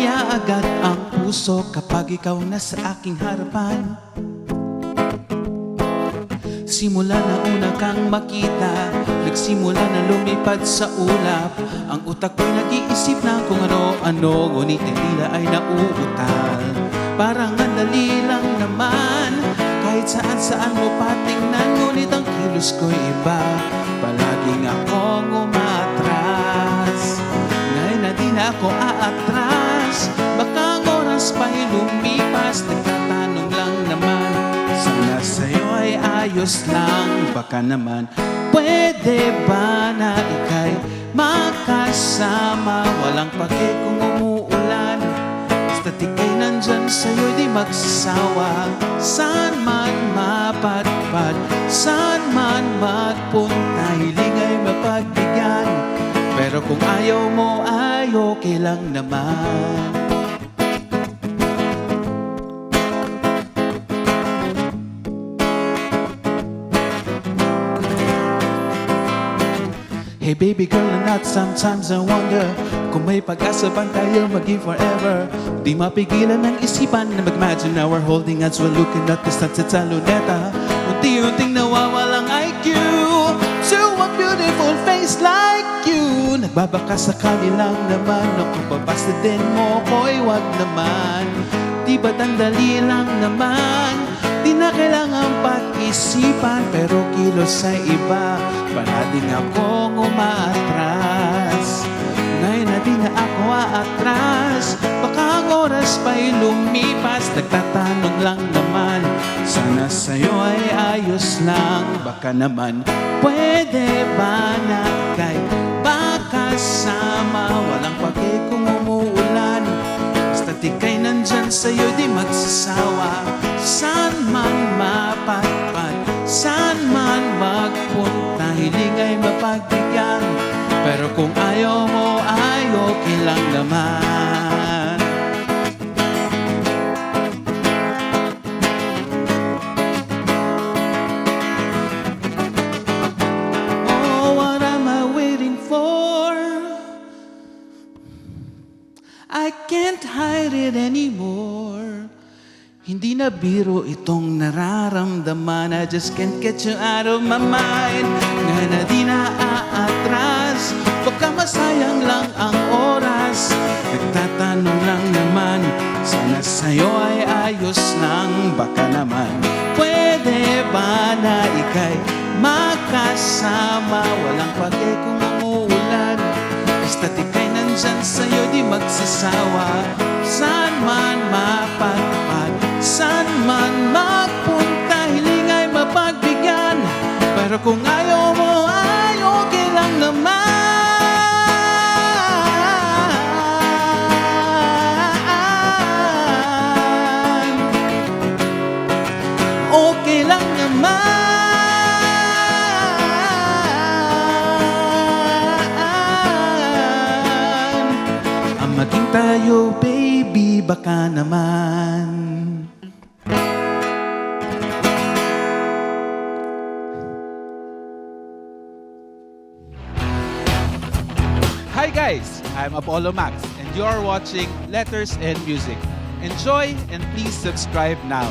Lumaya agad ang puso kapag ikaw nasa aking harapan. Simula na una kang makita, nagsimula na lumipad sa ulap. Ang utak ko'y nag-iisip na kung ano-ano, ngunit ang tila ay nauutal. Parang ang dali lang naman, kahit saan-saan mo patingnan, ngunit ang kilos ko'y iba. Palaging akong umatras, ngayon na di na ako aatras. Baka ang oras pa'y lumipas, nagtatanong lang naman, sana sa'yo ay ayos lang. Baka naman pwede ba na ika'y makasama, walang pake kung umuulan, basta't ika'y nandyan sa'yo di magsasawa. Saan man mapadpad, saan man magpunta, hiling ay mapagbigyan. Pero kung ayaw mo ay okay lang naman. Hey baby girl, and not sometimes I wonder kung may pag-asa bang tayo maging forever. Di mapigilan ng isipan na mag-imagine now we're holding hands while looking at the sunset sa luneta. Unti-unting nawawalang IQ to a beautiful face like you. Nagbabaka sa kanilang naman, kung babasta din mo ko'y wag naman. Di ba't ang dali lang naman, di na kailangan pag-isipan, pero kilos ay iba. Parating akong umaatras, ngayon na di na ako aatras. Baka ang oras pa'y lumipas, nagtatanong lang naman, sana sa'yo ay ayos lang. Baka naman pwede ba na ika'y makasama, walang pake kung umuulan, basta't ika'y nandyan sa'yo di magsasawa. Saan man mapadpad, saan man magpunta, hiling ay mapagbigyan. Pero kung ayaw mo ay okay lang naman. Oh, what am I waiting for? I can't hide it anymore. Hindi na biro itong nararamdaman, I just can't get you out of my mind. Ngayon na di na aatras, baka masayang lang ang oras. Nagtatanong lang naman, sana sa'yo ay ayos lang. Baka naman pwede ba na ika'y makasama, walang pake kung umuulan, basta't ika'y nandyan sa'yo di magsasawa. Saan man mapadpad, saan man magpunta, hiling ay mapagbigyan. Pero kung ayaw mo ay okay lang naman. Okay lang naman. Ang maging tayo baby, baka naman. Hi guys, I'm Apollo Max and you are watching Letters and Music. Enjoy and please subscribe now.